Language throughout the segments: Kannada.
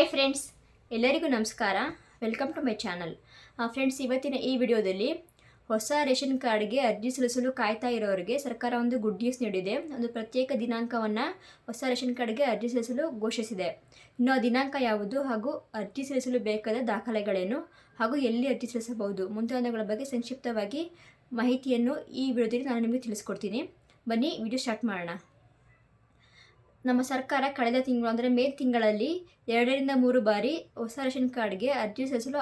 ಹಾಯ್ ಫ್ರೆಂಡ್ಸ್, ಎಲ್ಲರಿಗೂ ನಮಸ್ಕಾರ. Welcome to my channel. Friends, ಇವತ್ತಿನ ಈ ವಿಡಿಯೋದಲ್ಲಿ ಹೊಸ ರೇಷನ್ ಕಾರ್ಡ್ಗೆ ಅರ್ಜಿ ಸಲ್ಲಿಸಲು ಕಾಯ್ತಾ ಇರೋರಿಗೆ ಸರ್ಕಾರ ಒಂದು ಗುಡ್ ನ್ಯೂಸ್ ನೀಡಿದೆ. ಒಂದು ಪ್ರತ್ಯೇಕ ದಿನಾಂಕವನ್ನು ಹೊಸ ರೇಷನ್ ಕಾರ್ಡ್ಗೆ ಅರ್ಜಿ ಸಲ್ಲಿಸಲು ಘೋಷಿಸಿದೆ. ಇನ್ನು ಆ ದಿನಾಂಕ ಯಾವುದು ಹಾಗೂ ಅರ್ಜಿ ಸಲ್ಲಿಸಲು ಬೇಕಾದ ದಾಖಲೆಗಳೇನು ಹಾಗೂ ಎಲ್ಲಿ ಅರ್ಜಿ ಸಲ್ಲಿಸಬಹುದು ಮುಂತಾದವುಗಳ ಬಗ್ಗೆ ಸಂಕ್ಷಿಪ್ತವಾಗಿ ಮಾಹಿತಿಯನ್ನು ಈ ವಿಡಿಯೋದಲ್ಲಿ ನಾನು ನಿಮಗೆ ತಿಳಿಸ್ಕೊಡ್ತೀನಿ. ಬನ್ನಿ ವಿಡಿಯೋ ಸ್ಟಾರ್ಟ್ ಮಾಡೋಣ. ನಮ್ಮ ಸರ್ಕಾರ ಕಳೆದ ತಿಂಗಳು ಅಂದರೆ ಮೇ ತಿಂಗಳಲ್ಲಿ 2-3 ಬಾರಿ ಹೊಸ ರೇಷನ್ ಕಾರ್ಡ್ಗೆ ಅರ್ಜಿ ಸಲ್ಲಿಸಲು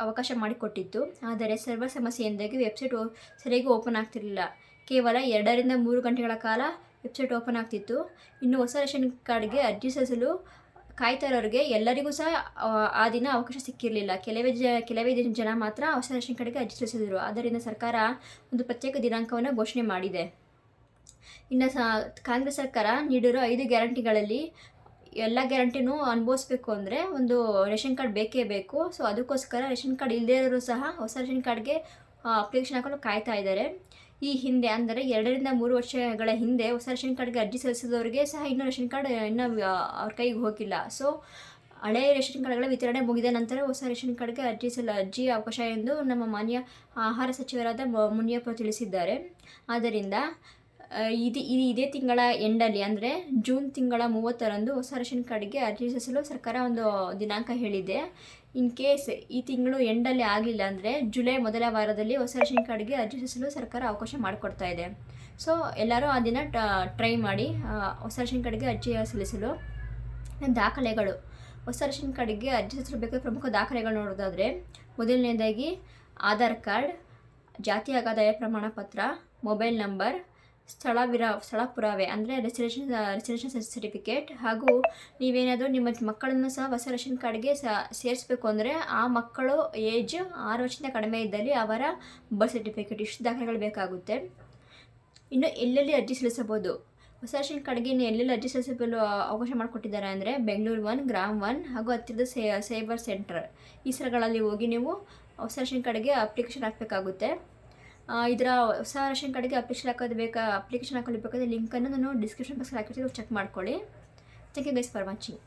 ಅವಕಾಶ ಮಾಡಿಕೊಟ್ಟಿತ್ತು. ಆದರೆ ಸರ್ವರ್ ಸಮಸ್ಯೆಯಿಂದಾಗಿ ವೆಬ್ಸೈಟ್ ಸರಿಯಾಗಿ ಓಪನ್ ಆಗ್ತಿರಲಿಲ್ಲ. ಕೇವಲ 2-3 ಗಂಟೆಗಳ ಕಾಲ ವೆಬ್ಸೈಟ್ ಓಪನ್ ಆಗ್ತಿತ್ತು. ಇನ್ನು ಹೊಸ ರೇಷನ್ ಕಾರ್ಡ್ಗೆ ಅರ್ಜಿ ಸಲ್ಲಿಸಲು ಕಾಯ್ತಾ ಇರೋರಿಗೆ ಎಲ್ಲರಿಗೂ ಸಹ ಆ ದಿನ ಅವಕಾಶ ಸಿಕ್ಕಿರಲಿಲ್ಲ. ಕೆಲವೇ ಜನ ಮಾತ್ರ ಹೊಸ ರೇಷನ್ ಕಾರ್ಡ್ಗೆ ಅರ್ಜಿ ಸಲ್ಲಿಸಿದರು. ಆದ್ದರಿಂದ ಸರ್ಕಾರ ಒಂದು ಪ್ರತ್ಯೇಕ ದಿನಾಂಕವನ್ನು ಘೋಷಣೆ ಮಾಡಿದೆ. ಇನ್ನು ಕಾಂಗ್ರೆಸ್ ಸರ್ಕಾರ ನೀಡಿರೋ 5 ಗ್ಯಾರಂಟಿಗಳಲ್ಲಿ ಎಲ್ಲ ಗ್ಯಾರಂಟಿನೂ ಅನುಭವಿಸ್ಬೇಕು ಅಂದರೆ ಒಂದು ರೇಷನ್ ಕಾರ್ಡ್ ಬೇಕೇ ಬೇಕು. ಸೊ ಅದಕ್ಕೋಸ್ಕರ ರೇಷನ್ ಕಾರ್ಡ್ ಇಲ್ಲದೇ ಇರೋರು ಸಹ ಹೊಸ ರೇಷನ್ ಕಾರ್ಡ್ಗೆ ಅಪ್ಲಿಕೇಶನ್ ಹಾಕಲು ಕಾಯ್ತಾ ಇದ್ದಾರೆ. ಈ ಹಿಂದೆ ಅಂದರೆ 2-3 ವರ್ಷಗಳ ಹಿಂದೆ ಹೊಸ ರೇಷನ್ ಕಾರ್ಡ್ಗೆ ಅರ್ಜಿ ಸಲ್ಲಿಸಿದವರಿಗೆ ಸಹ ಇನ್ನೂ ರೇಷನ್ ಕಾರ್ಡ್ ಇನ್ನೂ ಅವ್ರ ಕೈಗೆ ಹೋಗಿಲ್ಲ. ಸೊ ಹಳೆಯ ರೇಷನ್ ಕಾರ್ಡ್ಗಳ ವಿತರಣೆ ಮುಗಿದ ನಂತರ ಹೊಸ ರೇಷನ್ ಕಾರ್ಡ್ಗೆ ಅರ್ಜಿ ಅವಕಾಶ ಎಂದು ನಮ್ಮ ಮಾನ್ಯ ಆಹಾರ ಸಚಿವರಾದ ಮುನಿಯಪ್ಪ ತಿಳಿಸಿದ್ದಾರೆ. ಆದ್ದರಿಂದ ಇದೇ ತಿಂಗಳ ಎಂಡಲ್ಲಿ ಅಂದರೆ ಜೂನ್ ತಿಂಗಳ 30ರಂದು ಹೊಸ ರೇಷನ್ ಕಾರ್ಡ್ಗೆ ಅರ್ಜಿ ಸಲ್ಲಿಸಲು ಸರ್ಕಾರ ಒಂದು ದಿನಾಂಕ ಹೇಳಿದೆ. ಇನ್ ಕೇಸ್ ಈ ತಿಂಗಳು ಎಂಡಲ್ಲಿ ಆಗಲಿಲ್ಲ ಅಂದರೆ ಜುಲೈ ಮೊದಲ ವಾರದಲ್ಲಿ ಹೊಸ ರೇಷನ್ ಕಾರ್ಡ್ಗೆ ಅರ್ಜಿ ಸಲ್ಲಿಸಲು ಸರ್ಕಾರ ಅವಕಾಶ ಮಾಡಿಕೊಡ್ತಾ ಇದೆ. ಸೊ ಎಲ್ಲರೂ ಆ ದಿನ ಟ್ರೈ ಮಾಡಿ ಹೊಸ ರೇಷನ್ ಕಾರ್ಡ್ಗೆ ಅರ್ಜಿ ಸಲ್ಲಿಸಲು. ದಾಖಲೆಗಳು, ಹೊಸ ರೇಷನ್ ಕಾರ್ಡ್ಗೆ ಅರ್ಜಿ ಸಲ್ಲಿಸಲು ಬೇಕಾದ ಪ್ರಮುಖ ದಾಖಲೆಗಳು ನೋಡೋದಾದರೆ, ಮೊದಲನೇದಾಗಿ ಆಧಾರ್ ಕಾರ್ಡ್, ಜಾತಿ ಆದಾಯ ಪ್ರಮಾಣ ಪತ್ರ, ಮೊಬೈಲ್ ನಂಬರ್, ಸ್ಥಳ ಪುರಾವೆ ಅಂದರೆ ರೆಸಿಡೆನ್ಷಿಯಲ್ ಸರ್ಟಿಫಿಕೇಟ್, ಹಾಗೂ ನೀವೇನಾದರೂ ನಿಮ್ಮ ಮಕ್ಕಳನ್ನು ಸಹ ಹೊಸ ರೇಷನ್ ಕಾರ್ಡ್ಗೆ ಸೇರಿಸಬೇಕು ಅಂದರೆ ಆ ಮಕ್ಕಳು ಏಜ್ 6 ವರ್ಷದಿಂದ ಕಡಿಮೆ ಇದ್ದಲ್ಲಿ ಅವರ ಬರ್ತ್ ಸರ್ಟಿಫಿಕೇಟ್, ಇಷ್ಟು ದಾಖಲೆಗಳು ಬೇಕಾಗುತ್ತೆ. ಇನ್ನು ಎಲ್ಲೆಲ್ಲಿ ಅರ್ಜಿ ಸಲ್ಲಿಸಬಹುದು, ಹೊಸ ರೇಷನ್ ಕಾರ್ಡ್ಗೆ ಇನ್ನು ಎಲ್ಲೆಲ್ಲಿ ಅರ್ಜಿ ಸಲ್ಲಿಸಲು ಅವಕಾಶ ಮಾಡಿಕೊಟ್ಟಿದ್ದಾರೆ ಅಂದರೆ ಬೆಂಗಳೂರು 1, ಗ್ರಾಮ್ 1 ಹಾಗೂ ಹತ್ತಿರದ ಸೈಬರ್ ಸೆಂಟರ್, ಈ ಸ್ಥಳಗಳಲ್ಲಿ ಹೋಗಿ ನೀವು ಹೊಸ ರೇಷನ್ ಕಾರ್ಡ್ಗೆ ಅಪ್ಲಿಕೇಶನ್ ಹಾಕಬೇಕಾಗುತ್ತೆ. ಇದರ ಹೊಸ ರೇಷನ್ ಕಾರ್ಡ್ಗೆ ಅಪ್ಲಿಕೇಶನ್ ಹಾಕಲು ಬೇಕಾದ ಲಿಂಕನ್ನು ನಾನು ಡಿಸ್ಕ್ರಿಪ್ಷನ್ ಬಾಕ್ಸಲ್ಲಿ ಹಾಕಿರ್ತೀನಿ, ಚೆಕ್ ಮಾಡ್ಕೊಳ್ಳಿ. Thank you guys for watching.